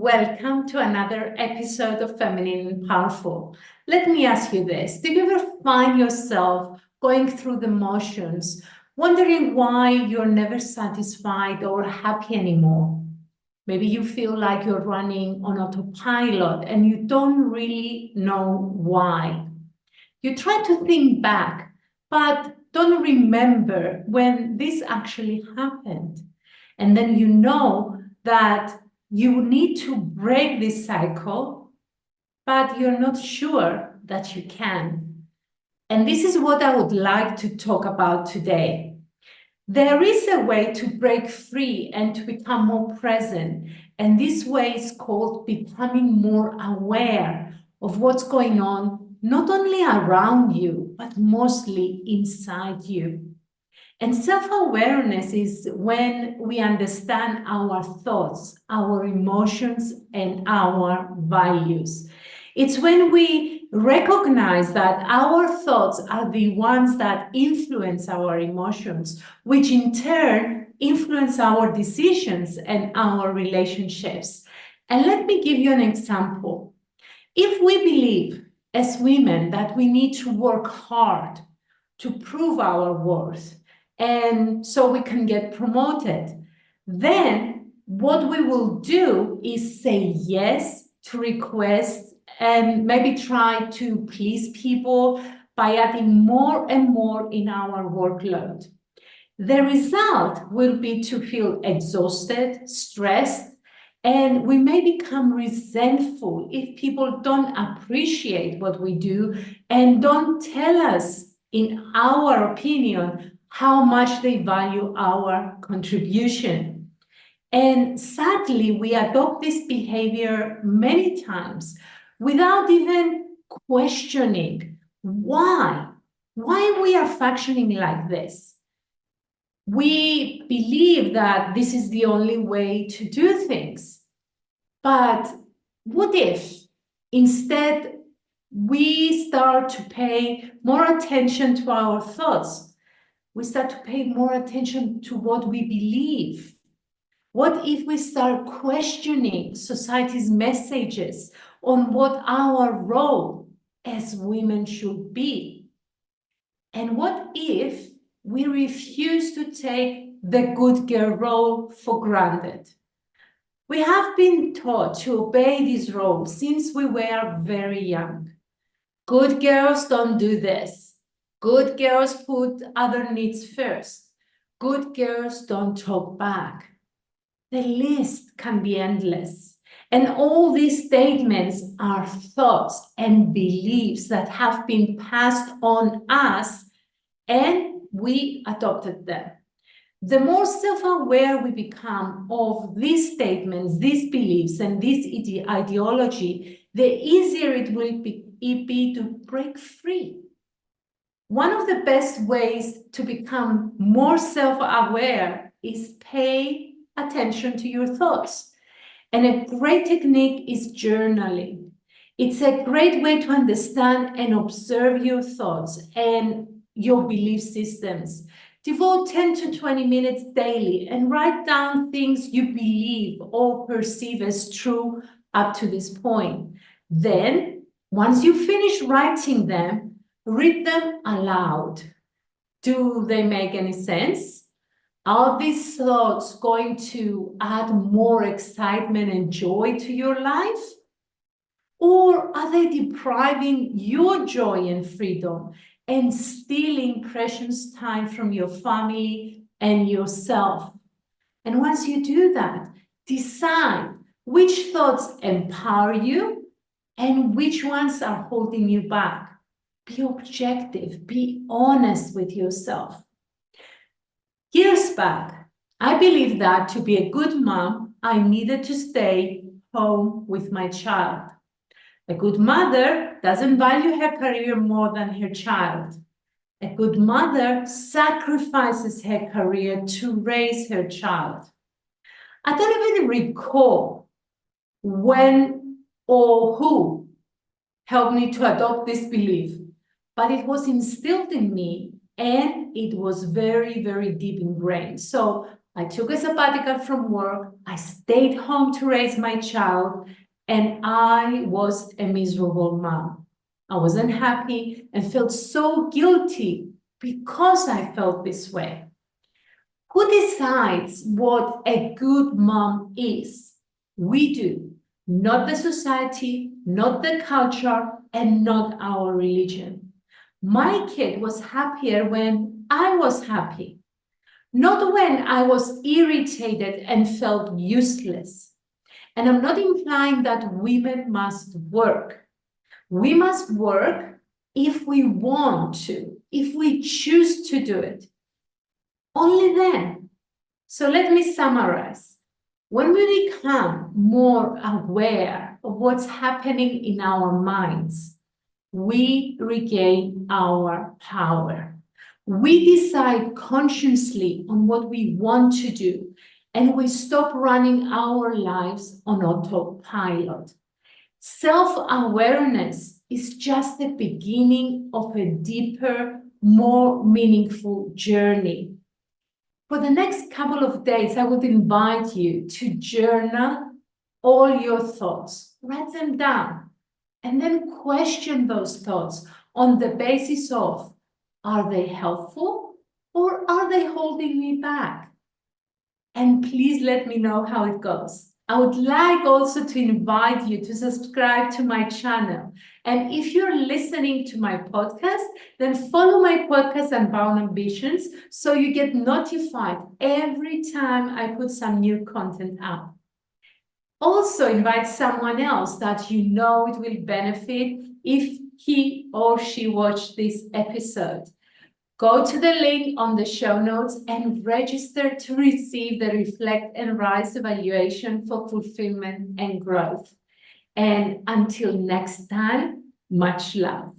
welcome to another episode of Feminine and Powerful. Let me ask you this. Do you ever find yourself going through the motions, wondering why you're never satisfied or happy anymore? Maybe you feel like you're running on autopilot and you don't really know why. You try to think back, but don't remember when this actually happened. And then you know that you need to break this cycle, but you're not sure that you can. And this is what I would like to talk about today. There is a way to break free and to become more present. And this way is called becoming more aware of what's going on, not only around you, but mostly inside you. And self-awareness is when we understand our thoughts, our emotions, and our values. It's when we recognize that our thoughts are the ones that influence our emotions, which in turn influence our decisions and our relationships. And let me give you an example. If we believe as women that we need to work hard to prove our worth, and so we can get promoted, then what we will do is say yes to requests and maybe try to please people by adding more and more in our workload. The result will be to feel exhausted, stressed, and we may become resentful if people don't appreciate what we do and don't tell us, in our opinion, how much they value our contribution. And sadly, we adopt this behavior many times without even questioning why we are functioning like this. We believe that this is the only way to do things. But what if instead we start to pay more attention to our thoughts? We start to pay more attention to what we believe. What if we start questioning society's messages on what our role as women should be? And what if we refuse to take the good girl role for granted? We have been taught to obey this role since we were very young. Good girls don't do this. Good girls put other needs first. Good girls don't talk back. The list can be endless. And all these statements are thoughts and beliefs that have been passed on us, and we adopted them. The more self-aware we become of these statements, these beliefs, and this ideology, the easier it will be to break free. One of the best ways to become more self-aware is pay attention to your thoughts. And a great technique is journaling. It's a great way to understand and observe your thoughts and your belief systems. Devote 10 to 20 minutes daily and write down things you believe or perceive as true up to this point. Then, once you finish writing them, read them aloud. Do they make any sense? Are these thoughts going to add more excitement and joy to your life? Or are they depriving your joy and freedom and stealing precious time from your family and yourself? And once you do that, decide which thoughts empower you and which ones are holding you back. Be objective, be honest with yourself. Years back, I believed that to be a good mom, I needed to stay home with my child. A good mother doesn't value her career more than her child. A good mother sacrifices her career to raise her child. I don't even recall when or who helped me to adopt this belief, but it was instilled in me and it was very, very deep ingrained. So I took a sabbatical from work. I stayed home to raise my child, and I was a miserable mom. I wasn't happy and felt so guilty because I felt this way. Who decides what a good mom is? We do, not the society, not the culture, and not our religion. My kid was happier when I was happy, not when I was irritated and felt useless. And I'm not implying that women must work. We must work if we want to, if we choose to do it. Only then. So let me summarize. When we become more aware of what's happening in our minds, we regain our power. We decide consciously on what we want to do, and we stop running our lives on autopilot. Self-awareness is just the beginning of a deeper, more meaningful journey. For the next couple of days, I would invite you to journal all your thoughts, write them down, and then question those thoughts on the basis of, are they helpful or are they holding me back? And please let me know how it goes. I would like also to invite you to subscribe to my channel. And if you're listening to my podcast, then follow my podcast Unbound Ambitions so you get notified every time I put some new content out. Also invite someone else that you know it will benefit if he or she watched this episode. Go to the link on the show notes and register to receive the Reflect and Rise evaluation for fulfillment and growth. And until next time, much love.